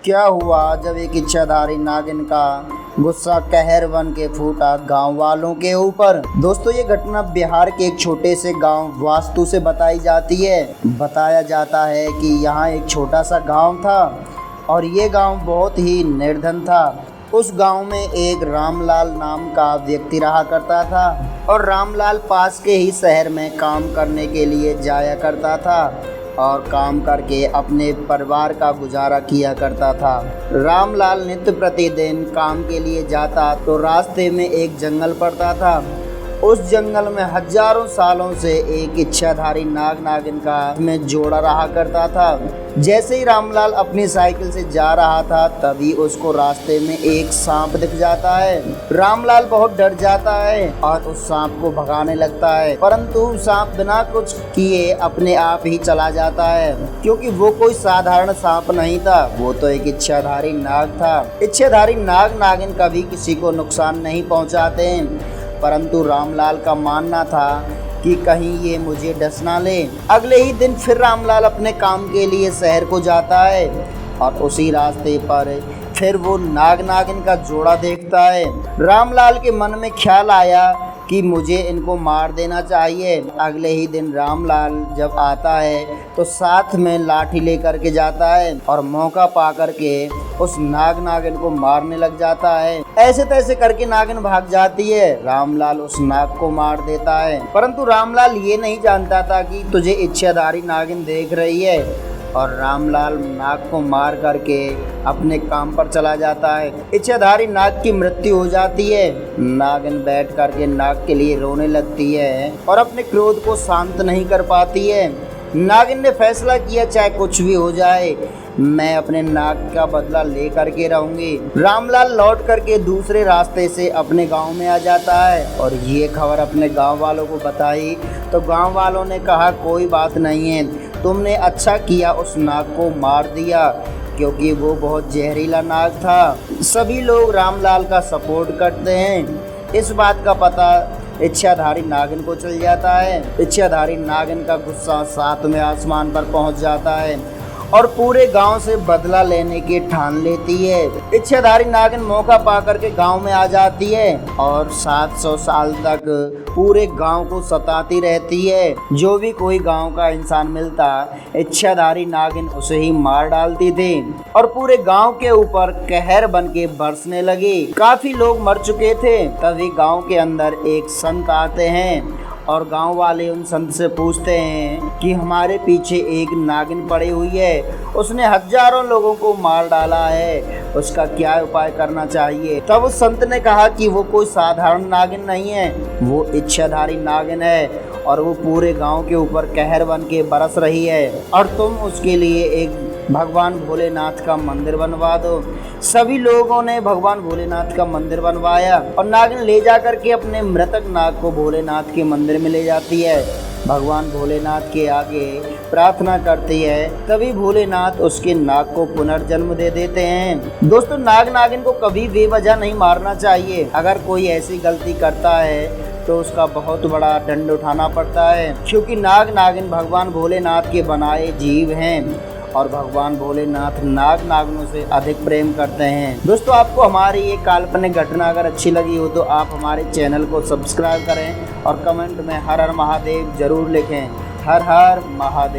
क्या हुआ जब एक इच्छाधारी नागिन का गुस्सा कहर बन के फूटा गांव वालों के ऊपर। दोस्तों, ये घटना बिहार के एक छोटे से गांव वास्तु से बताई जाती है। बताया जाता है कि यहाँ एक छोटा सा गांव था और ये गांव बहुत ही निर्धन था। उस गांव में एक रामलाल नाम का व्यक्ति रहा करता था और रामलाल पास के ही शहर में काम करने के लिए जाया करता था और काम करके अपने परिवार का गुजारा किया करता था। रामलाल नित्य प्रतिदिन काम के लिए जाता तो रास्ते में एक जंगल पड़ता था। उस जंगल में हजारों सालों से एक इच्छाधारी नाग नागिन का में जोड़ा रहा करता था। जैसे ही रामलाल अपनी साइकिल से जा रहा था तभी उसको रास्ते में एक सांप दिख जाता है। रामलाल बहुत डर जाता है और उस सांप को भगाने लगता है, परंतु सांप बिना कुछ किए अपने आप ही चला जाता है, क्योंकि वो कोई साधारण सांप नहीं था, वो तो एक इच्छाधारी नाग था। इच्छाधारी नाग नागिन कभी किसी को नुकसान नहीं पहुंचाते, परंतु रामलाल का मानना था कि कहीं ये मुझे डस ना ले। अगले ही दिन फिर रामलाल अपने काम के लिए शहर को जाता है और उसी रास्ते पर फिर वो नाग नागिन का जोड़ा देखता है। रामलाल के मन में ख्याल आया कि मुझे इनको मार देना चाहिए। अगले ही दिन रामलाल जब आता है तो साथ में लाठी लेकर के जाता है और मौका पा करके उस नाग नागिन को मारने लग जाता है। ऐसे तैसे करके नागिन भाग जाती है। रामलाल उस नाग को मार देता है, परंतु रामलाल ये नहीं जानता था कि तुझे इच्छाधारी नागिन देख रही है और रामलाल नाग को मार करके अपने काम पर चला जाता है। इच्छाधारी नाग की मृत्यु हो जाती है। नागिन बैठ करके नाग के लिए रोने लगती है और अपने क्रोध को शांत नहीं कर पाती है। नागिन ने फैसला किया चाहे कुछ भी हो जाए मैं अपने नाग का बदला ले करके रहूंगी। रामलाल लौट करके दूसरे रास्ते से अपने गांव में आ जाता है और ये खबर अपने गांव वालों को बताई तो गांव वालों ने कहा कोई बात नहीं है, तुमने अच्छा किया उस नाग को मार दिया, क्योंकि वो बहुत जहरीला नाग था। सभी लोग रामलाल का सपोर्ट करते हैं। इस बात का पता इच्छाधारी नागिन को चल जाता है। इच्छाधारी नागिन का गुस्सा सातवें आसमान पर पहुंच जाता है और पूरे गांव से बदला लेने की ठान लेती है। इच्छाधारी नागिन मौका पाकर के गांव में आ जाती है और 700 साल तक पूरे गांव को सताती रहती है। जो भी कोई गांव का इंसान मिलता इच्छाधारी नागिन उसे ही मार डालती थी और पूरे गांव के ऊपर कहर बन के बरसने लगी। काफी लोग मर चुके थे। तभी गांव के अंदर एक संत आते हैं और गांव वाले उन संत से पूछते हैं कि हमारे पीछे एक नागिन पड़ी हुई है, उसने हजारों लोगों को मार डाला है, उसका क्या उपाय करना चाहिए। तब उस संत ने कहा कि वो कोई साधारण नागिन नहीं है, वो इच्छाधारी नागिन है और वो पूरे गांव के ऊपर कहर बन के बरस रही है और तुम उसके लिए एक भगवान भोलेनाथ का मंदिर बनवा दो। सभी लोगों ने भगवान भोलेनाथ का मंदिर बनवाया और नागिन ले जा करके अपने मृतक नाग को भोलेनाथ के मंदिर में ले जाती है। भगवान भोलेनाथ के आगे प्रार्थना करती है, तभी भोलेनाथ उसके नाग को पुनर्जन्म दे देते हैं। दोस्तों, नाग नागिन को कभी बेवजह नहीं मारना चाहिए। अगर कोई ऐसी गलती करता है तो उसका बहुत बड़ा दंड उठाना पड़ता है, क्योंकि नाग नागिन भगवान भोलेनाथ के बनाए जीव हैं और भगवान भोलेनाथ नाग नागिनों से अधिक प्रेम करते हैं। दोस्तों, आपको हमारी ये काल्पनिक घटना अगर अच्छी लगी हो तो आप हमारे चैनल को सब्सक्राइब करें और कमेंट में हर हर महादेव जरूर लिखें। हर हर महादेव।